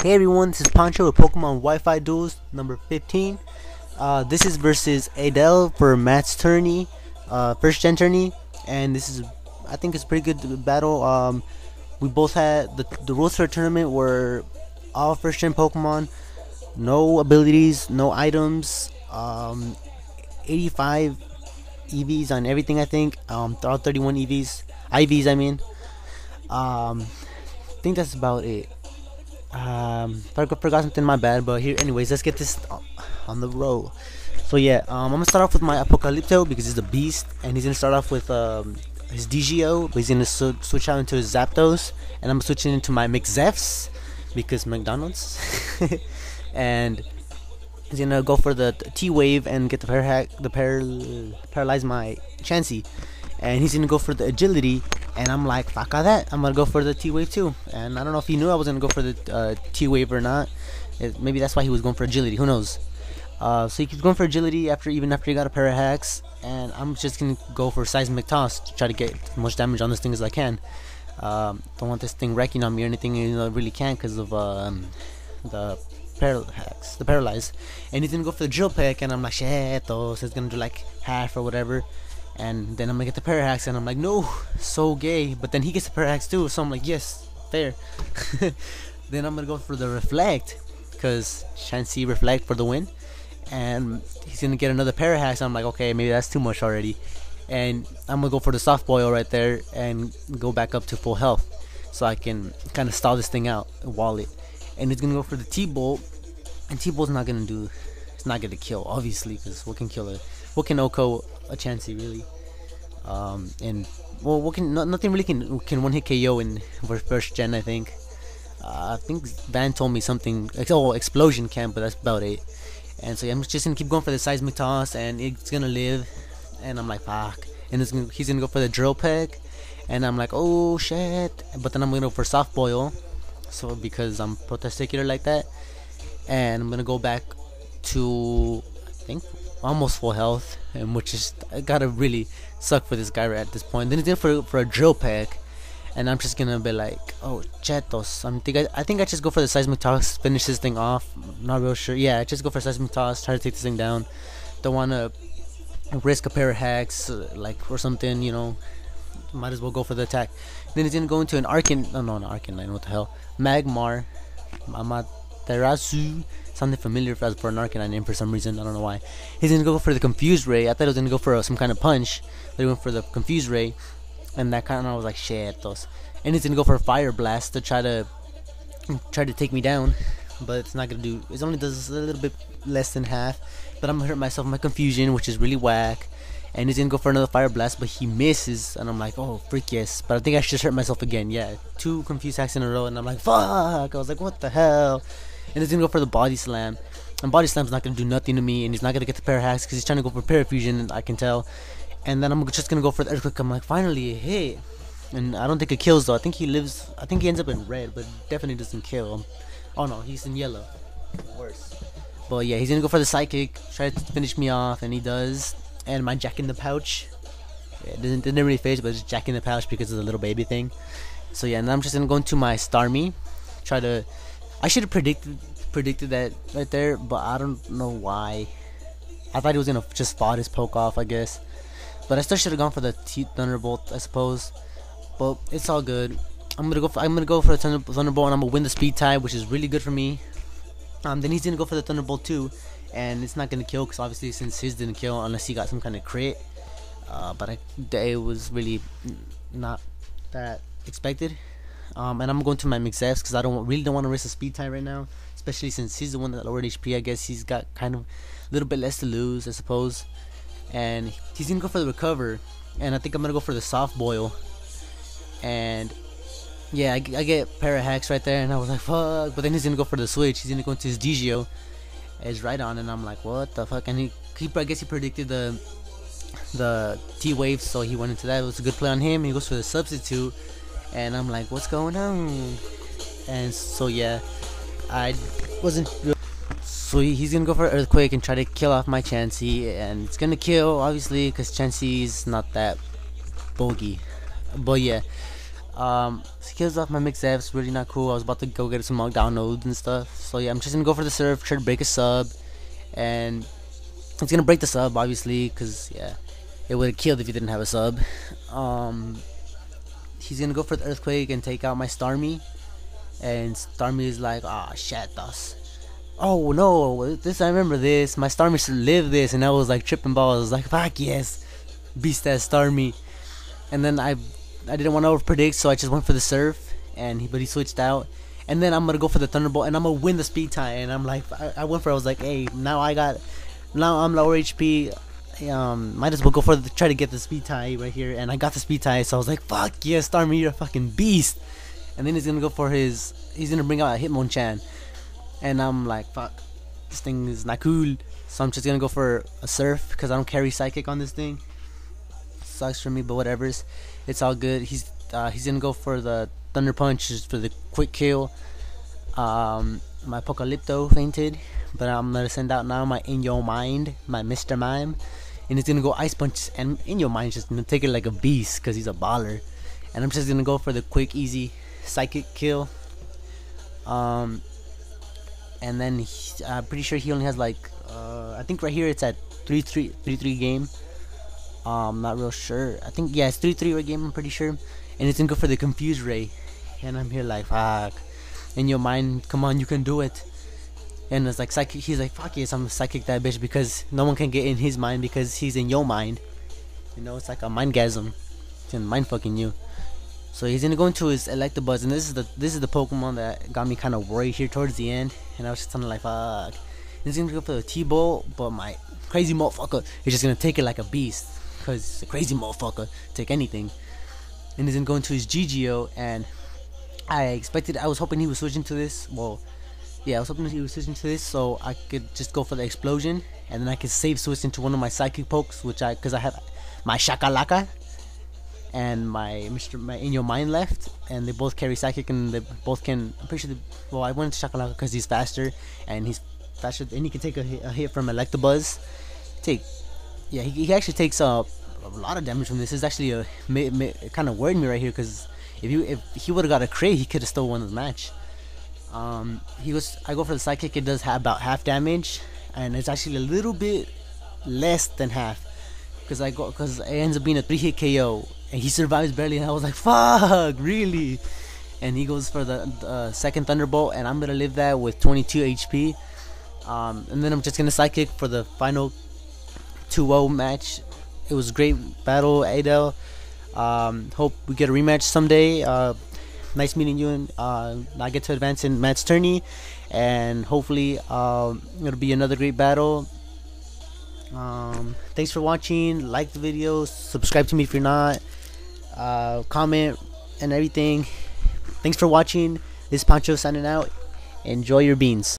Hey everyone, this is Pancho with Pokemon Wi-Fi Duels number 15. This is versus Adell for Matt's Tourney, first gen tourney, and this is, I think it's a pretty good battle. We both had the rules for the tournament were all first gen Pokemon, no abilities, no items, 85 EVs on everything. I think all 31 EVs, IVs. I mean, I think that's about it. Forgot something, my bad, but here, anyways, let's get this on the roll. So yeah, I'm gonna start off with my Apocalypto because he's a beast, and he's gonna start off with his DGO, but he's gonna switch out into his Zapdos, and I'm switching into my McZefs because McDonald's, and he's gonna go for the T-Wave and get the paralyze my Chansey, and he's gonna go for the Agility. And I'm like, fuck all that, I'm gonna go for the T-Wave too. And I don't know if he knew I was gonna go for the T-Wave or not. Maybe that's why he was going for Agility, who knows. So he keeps going for Agility even after he got a pair of hacks. And I'm just gonna go for Seismic Toss to try to get as much damage on this thing as I can. Don't want this thing wrecking on me or anything, even though I really can't because of the Paralyze. And he's gonna go for the Drill Peck, and I'm like, shit, so it's gonna do like half or whatever. And then I'm gonna get the Parahax, and I'm like, no, so gay. But then he gets the Parahax too, so I'm like, yes, fair. Then I'm gonna go for the Reflect, because Chansey Reflect for the win. And he's gonna get another Parahax. I'm like, okay, maybe that's too much already. And I'm gonna go for the Soft Boil right there and go back up to full health, so I can kind of stall this thing out, Wallet. And he's gonna go for the T-Bolt, and T-Bolt's not gonna do, it's not gonna kill, obviously, because what can kill it? What can OHKO a Chansey really? And well, nothing really can one hit KO in first gen. I think Van told me something. Oh, Explosion can, but that's about it. And so yeah, I'm just gonna keep going for the Seismic Toss, and it's gonna live. And I'm like, fuck. And he's gonna go for the Drill Peck, and I'm like, oh shit. But then I'm gonna go for Soft Boil, so because I'm protesticular like that, and I'm gonna go back to, I think, almost full health, and which is, I gotta really suck for this guy right at this point. Then he's going for a Drill Peck, and I'm just gonna be like, oh chetos. I think I just go for the Seismic Toss, finish this thing off. I'm not real sure. Yeah, I just go for Seismic Toss, try to take this thing down. Don't wanna risk a pair of hacks like or something, you know. Might as well go for the attack. Then he's gonna go into an Arcan. No, not Arcanine. What the hell? Magmar, Amaterasu. Something familiar for an Arcanine name for some reason. I don't know why. He's gonna go for the Confuse Ray. I thought he was gonna go for some kind of punch, but he went for the Confuse Ray, and that kind of, I was like, shit. And he's gonna go for a Fire Blast to try to take me down, but it's not gonna do. It only does a little bit less than half. But I'm gonna hurt myself with my Confusion, which is really whack. And he's gonna go for another Fire Blast, but he misses, and I'm like, oh freak yes. But I think I just hurt myself again. Yeah, 2 Confuse hacks in a row, and I'm like, fuck. I was like, what the hell? And he's gonna go for the Body Slam, and Body Slam's not gonna do nothing to me, and he's not gonna get the Parahax because he's trying to go for Parafusion, I can tell. And then I'm just gonna go for the Earthquake. I'm like, finally a hit, and I don't think it kills though. I think he lives. I think he ends up in red, but definitely doesn't kill. Oh no, he's in yellow. Worse. But yeah, he's gonna go for the Psychic, try to finish me off, and he does. And my Jack in the Pouch, yeah, it didn't really phase, but it's Jack in the Pouch because of the little baby thing. So yeah, and I'm just gonna go into my Starmie, try to. I should have predicted that right there, but I don't know why. I thought he was gonna just spot his poke off, I guess. But I still should have gone for the Thunderbolt, I suppose. But it's all good. I'm gonna go for the Thunderbolt, and I'm gonna win the Speed tie, which is really good for me. Then he's gonna go for the Thunderbolt too, and it's not gonna kill because obviously since his didn't kill unless he got some kind of crit. But it was really not that expected. And I'm going to my McZefs because I really don't want to risk a Speed tie right now, especially since he's the one that lowered HP. I guess he's got kind of a little bit less to lose, I suppose. And he's gonna go for the Recover, and I think I'm gonna go for the Soft Boil. And yeah, I get Parahax right there, and I was like, fuck. But then he's gonna go for the Switch. He's gonna go into his DGO, his right on, and I'm like, what the fuck? And I guess he predicted the T-Wave, so he went into that. It was a good play on him. He goes for the Substitute. And I'm like, what's going on? And so yeah, I wasn't. So he's gonna go for Earthquake and try to kill off my Chansey, and it's gonna kill obviously because Chansey's not that bogey. But yeah, He kills off my mixed F's, really not cool. I was about to go get some down nodes and stuff. So yeah, I'm just gonna go for the surf, try to break a sub, and it's gonna break the sub obviously, cause yeah, it would have killed if he didn't have a sub. He's gonna go for the earthquake and take out my Starmie, and Starmie is like, ah, shit, us. Oh no, this I remember this. My Starmie should live this, and I was like tripping balls. I was like, fuck yes, beast ass Starmie. And then I didn't want to over predict, so I just went for the surf, but he switched out. And then I'm gonna go for the thunderbolt, and I'm gonna win the speed tie. And I'm like, I was like, hey, now I'm lower HP. Might as well go for try to get the speed tie right here, and I got the speed tie. So I was like, fuck yeah, Starmie, you're a fucking beast. And then he's gonna go for he's gonna bring out a Hitmonchan, and I'm like, fuck, this thing is not cool. So I'm just gonna go for a surf because I don't carry psychic on this thing. Sucks for me, but whatever's, it's all good. He's gonna go for the thunder punch just for the quick kill. My Apocalypto fainted, but I'm gonna send out now my In Your Mind, my Mr. Mime, and he's gonna go ice punch, and In Your Mind's just gonna take it like a beast because he's a baller. And I'm just gonna go for the quick, easy psychic kill. And then I'm pretty sure he only has like I think right here it's at 3-3 game. Not real sure. I think yeah, it's 3-3 game. I'm pretty sure. And it's gonna go for the Confuse Ray, and I'm here like, fuck. In Your Mind, come on, you can do it. And it's like psychic. He's like, fuck yes, I'm psychic that bitch, because no one can get in his mind because he's in your mind. You know, it's like a mindgasm. It's in mind fucking you. So he's gonna go into his Electabuzz, and this is the Pokemon that got me kind of worried here towards the end. And I was just kind of like, fuck. And he's gonna go for the T-Bolt, but my crazy motherfucker is just gonna take it like a beast, because it's a crazy motherfucker, take anything. And he's gonna go into his GGO, and I was hoping he was switching to this. Well, yeah, I was hoping he was switching to this so I could just go for the explosion, and then I could save switch into one of my psychic pokes, because I have my Shakalaka and my In Your Mind left, and they both carry psychic, and they both can. I'm pretty sure. Well, I went to Shakalaka because he's faster, and he can take a hit from Electabuzz. Yeah, he actually takes a lot of damage from this. It's actually it kind of worried me right here, because if he would have got a crit, he could have still won the match. I go for the psychic. It does have about half damage, and it's actually a little bit less than half, because it ends up being a 3-hit KO, and he survives barely. And I was like, fuck, really? And he goes for the second Thunderbolt, and I'm gonna live that with 22 HP. And then I'm just gonna psychic for the final 2-0 match. It was a great battle, Adell. Hope we get a rematch someday. Nice meeting you, and I get to advance in Matt's Tourney, and hopefully it'll be another great battle. Thanks for watching. Like the video, subscribe to me if you're not, comment and everything. Thanks for watching. This is Pancho signing out. Enjoy your beans.